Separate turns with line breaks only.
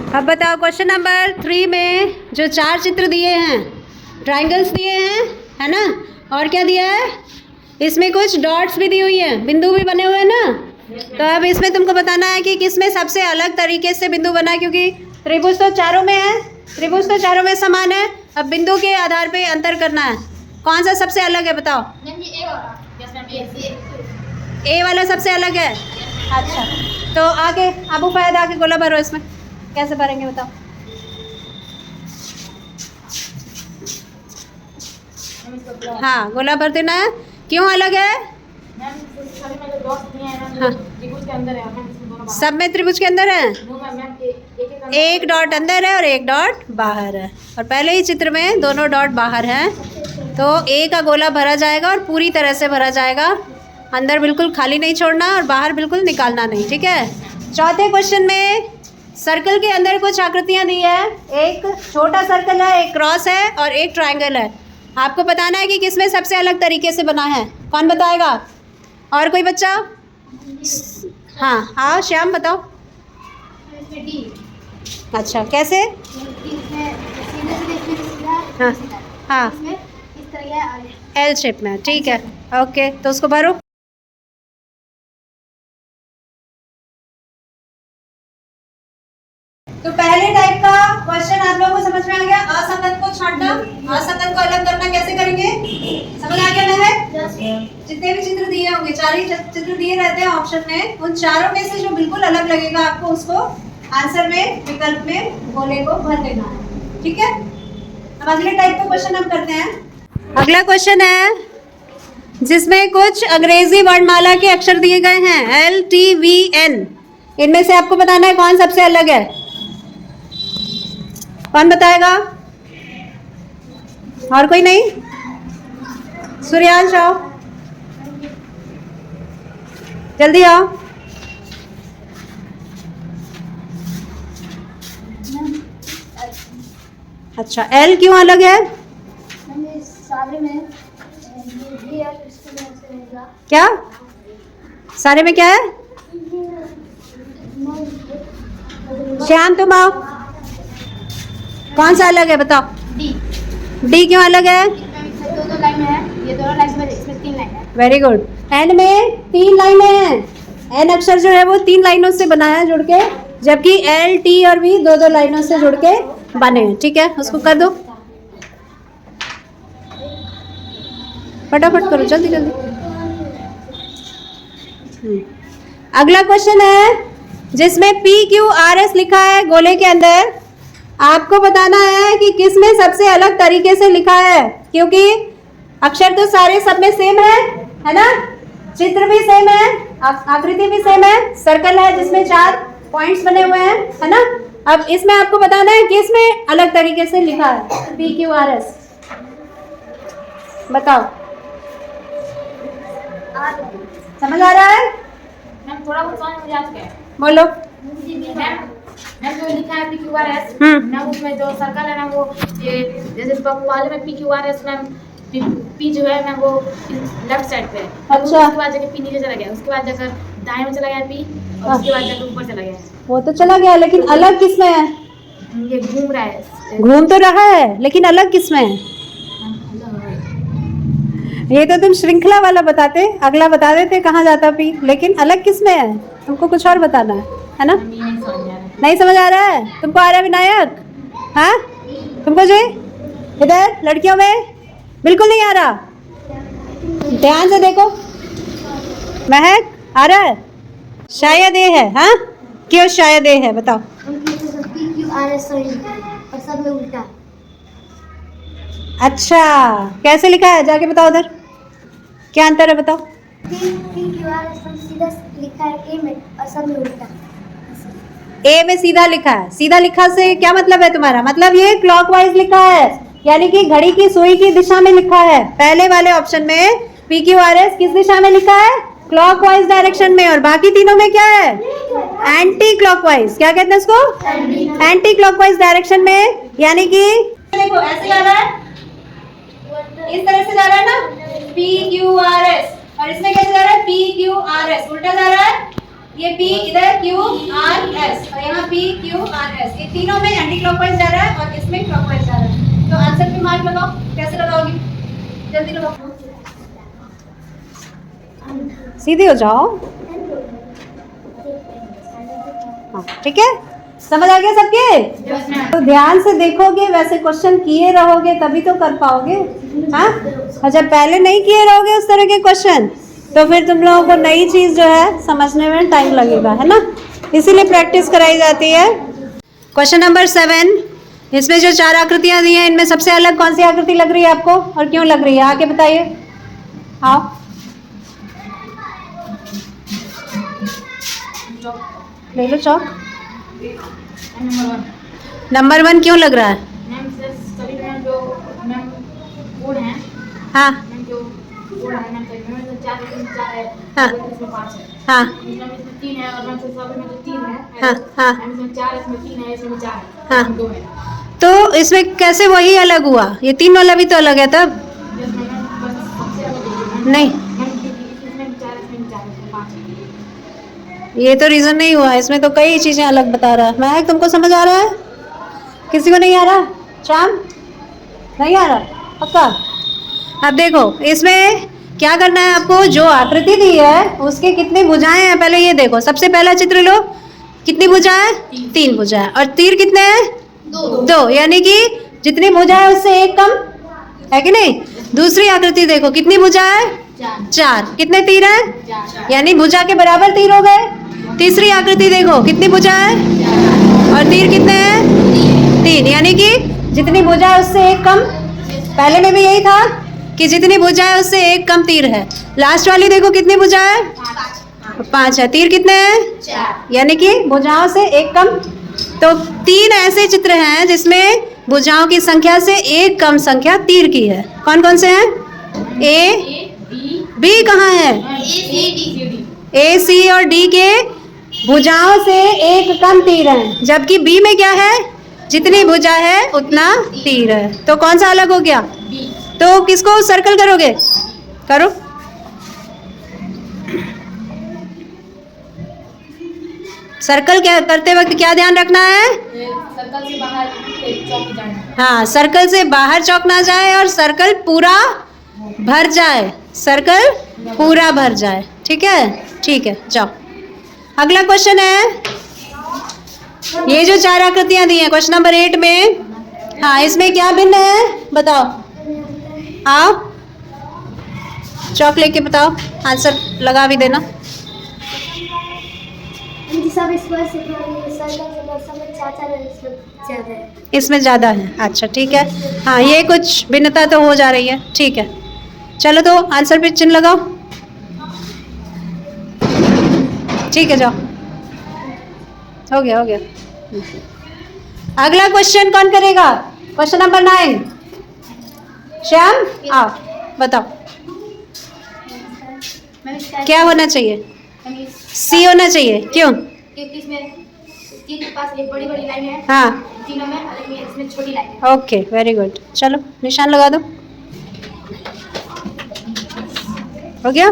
अब बताओ question number 3 में जो 4 चित्र दिए हैं, ट्राइंगल्स दिए हैं, है ना, और क्या दिया है, इसमें कुछ डॉट्स भी दी हुई है, बिंदु भी बने हुए हैं ना। तो अब इसमें तुमको बताना है कि किसमें सबसे अलग तरीके से बिंदु बना है, क्योंकि त्रिभुज तो चारों में है, त्रिभुज तो चारों में समान है। अब बिंदु के आधार पे अंतर करना है, कौन सा सबसे अलग है बताओ। ए वाला सबसे अलग है। अच्छा, तो आगे अबू फैद आके गोला भरो, इसमें कैसे भरेंगे बताओ। हाँ, गोला भर देना है। क्यों अलग है? हाँ, सब में त्रिभुज के अंदर है, एक डॉट अंदर है और एक डॉट बाहर है, और पहले ही चित्र में दोनों डॉट बाहर हैं। तो ए का गोला भरा जाएगा और पूरी तरह से भरा जाएगा, अंदर बिल्कुल खाली नहीं छोड़ना और बाहर बिल्कुल निकालना नहीं, ठीक है। चौथे क्वेश्चन में सर्कल के अंदर कुछ आकृतियां दी है, एक छोटा सर्कल है, एक क्रॉस है और एक ट्रायंगल है। आपको बताना है कि किसमें सबसे अलग तरीके से बना है, कौन बताएगा? और कोई बच्चा? हाँ हाँ, श्याम बताओ। अच्छा, कैसे? हाँ हाँ, एल शेप में, ठीक है, ओके, तो उसको भरो। तो पहले टाइप का क्वेश्चन आप लोगों को समझ में आ गया, असंगत को छांटना, असंगत को अलग करना कैसे करेंगे, समझ आ गया ना? है जितने भी चित्र दिए होंगे, 4 ही चित्र दिए रहते हैं ऑप्शन में, उन चारों में से जो बिल्कुल अलग लगेगा आपको उसको आंसर में, विकल्प में गोले को भर देना है, ठीक है। अब अगले टाइप का क्वेश्चन हम करते हैं। अगला क्वेश्चन है जिसमें कुछ अंग्रेजी वर्णमाला के अक्षर दिए गए हैं, LTVN। इनमें से आपको बताना है कौन सबसे अलग है, कौन बताएगा? और कोई नहीं? सूर्यांश आओ, जल्दी आओ। अच्छा, एल क्यों अलग है? सारे में क्या, सारे में क्या है? श्याम तुम आओ, कौन सा अलग है बताओ। डी क्यों अलग है? दो लाइन है, ये दोनों लाइन में, इसमें 3 लाइन है। Very good. एन में 3 लाइनें हैं, एन अक्षर जो है वो 3 लाइनों से बना है जुड़ के, जबकि एल, टी और वी 2-2 लाइनों से जुड़ के बने हैं, ठीक है। उसको कर दो, फटाफट करो, जल्दी जल्दी। अगला क्वेश्चन है जिसमें PQRS लिखा है गोले के अंदर। आपको बताना है कि किसमें सबसे अलग तरीके से लिखा है, क्योंकि अक्षर तो सारे सब में सेम है ना, चित्र भी सेम है, आकृति भी सेम है, सर्कल है जिसमें 4 पॉइंट्स बने हुए हैं, है ना। अब इसमें आपको बताना है कि इसमें अलग तरीके से लिखा है PQRS, बताओ। समझ आ रहा है?
मैम थोड़ा बहुत समझ में आ चुका है, बोलो। मैम जो लिखा है PQRS, ना उसमें जो सर्कल है ना वो ये जैसे पहले में PQRS मैम, पी जो है ना वो लेफ्ट साइड पे है।
अच्छा,
उसके बाद जाके पी नीचे चला गया, उसके बाद जाकर दाएं में चला गया पी, और उसके बाद जाकर ऊपर चला गया। वो
तो चला गया, लेकिन अलग किसमें है?
ये घूम रहा है,
घूम तो रहा है, लेकिन अलग किसमें है? ये तो तुम श्रृंखला वाला बताते, अगला बता देते कहाँ जाता पी, लेकिन अलग किसमें है तुमको कुछ और बताना है ना। नहीं समझ आ रहा है तुमको? आ रहा है विनायक? हाँ तुमको जी, इधर लड़कियों में बिल्कुल नहीं आ रहा, ध्यान से देखो। महक आ रहा है? शायद ये है। हाँ क्यों शायद ये है बताओ। अच्छा, कैसे लिखा है जाके बताओ, उधर क्या अंतर है बताओ।
लिखा है ए में और सब में उल्टा।
ए में सीधा लिखा है, सीधा लिखा से क्या मतलब है तुम्हारा? मतलब ये क्लॉकवाइज लिखा है, यानी कि घड़ी की सुई की दिशा में लिखा है। पहले वाले ऑप्शन में PQRS किस दिशा में लिखा है? क्लॉकवाइज डायरेक्शन में, और बाकी तीनों में क्या है? Anti clockwise. क्या कहते हैं इसको? एंटी क्लॉकवाइज डायरेक्शन में, यानी कि देखो ऐसे जा रहा है, इस तरह से जा रहा है ना PQRS, और इसमें कैसे जा रहा है? PQRS, उल्टा जा रहा है, ये P इधर Q R S और यहाँ P Q R S, ये तीनों में एंटी क्लॉकवाइज जा रहा है और इसमें क्लॉकवाइज जा रहा है। तो आंसर पे मार्क लगाओ। कैसे लगाओगी? जल्दी लगाओ, सीधे हो जाओ। हाँ ठीक है, समझ आ गया सबके? तो ध्यान से देखोगे, वैसे क्वेश्चन किए रहोगे तभी तो कर पाओगे। हाँ, और जब पहले नहीं किए रहोगे उस तरह के क्वेश्चन तो फिर तुम लोगों को नई चीज जो है समझने में टाइम लगेगा, है ना? इसीलिए प्रैक्टिस कराई जाती है। क्वेश्चन नंबर 7, इसमें जो 4 आकृतियां दी हैं इनमें सबसे अलग कौन सी आकृति लग रही है आपको और क्यों लग रही है? आके बताइए। आओ, ले लो चौक। नंबर 1 क्यों लग रहा है?
मैम सभी मैम जो मैम कोड हैं,
हाँ
मैम जो कोड है मैम में 4 है,
हाँ
इसमें 5 है,
हाँ
इसमें 3 है और मैम सभी में जो 3 है,
हाँ हाँ
इसमें 4 इसमें 3 है, इसमें 4 है,
हाँ।
2 है।
तो इसमें कैसे वही अलग हुआ? ये 3 वाला भी तो अलग है तब।
यस मैम, बस सबसे अलग
नहीं,
मैम इसमें 4 इसमें 4 इसमें 5 है।
ये तो रीजन नहीं हुआ, इसमें तो कई चीजें अलग बता रहा है। महक तुमको समझ आ रहा है? किसी को नहीं आ रहा? शाम नहीं आ रहा? पक्का? अब देखो इसमें क्या करना है आपको, जो आकृति दी है उसके कितनी भुजाएं हैं पहले ये देखो। सबसे पहला चित्र लो, कितनी भुजाएं? 3 भुजाएं। और तीर कितने हैं? 2, यानी कि जितनी भुजा है उससे एक कम है कि नहीं? दूसरी आकृति देखो, कितनी भुजा है? 4। कितने तीर हैं? यानी भुजा के बराबर तीर हो गए। तीसरी आकृति देखो, कितनी भुजा है और तीर कितने हैं? 3, यानी कि जितनी भुजा है उससे एक कम। पहले में भी यही था कि जितनी भुजा है उससे एक कम तीर है। लास्ट वाली देखो, कितनी भुजा है? 5 है। तीर कितने हैं? 4, यानी कि भुजाओं से एक कम। तो 3 ऐसे चित्र हैं जिसमें भुजाओं की संख्या से एक कम संख्या तीर की है। कौन कौन से हैं? ए, बी कहाँ है? ए, सी और डी के भुजाओं से एक कम तीर है, जबकि बी में क्या है? जितनी भुजा है उतना तीर है। तो कौन सा अलग हो गया? तो किसको सर्कल करोगे? करो। सर्कल क्या करते वक्त क्या ध्यान रखना है?
सर्कल से बाहर चौक जाना।
हाँ, सर्कल से बाहर चौक ना जाए और सर्कल पूरा भर जाए। सर्कल पूरा भर जाए। ठीक है? ठीक है, जाओ। अगला क्वेश्चन है, ये जो 4 आकृतियां दी हैं क्वेश्चन नंबर 8 में, हाँ इसमें क्या भिन्न है बताओ। आओ, चौक लेके बताओ, आंसर लगा भी देना।
सब स्पर्श सर्कल 4 ज़्यादा है।
इसमें ज़्यादा है। अच्छा ठीक है, हाँ ये कुछ भिन्नता तो हो जा रही है। ठीक है, चलो तो आंसर पे चिन्ह लगाओ। ठीक है, जाओ, हो गया हो गया। अगला क्वेश्चन कौन करेगा? Question number 9। श्याम आओ, बताओ क्या होना चाहिए? सी होना चाहिए। क्यों?
क्योंकि इसमें तीन के पास एक बड़ी बड़ी लाइन है,
हाँ
तीनों में, और इसमें छोटी लाइन है।
Okay, very good. चलो निशान लगा दो। हो गया?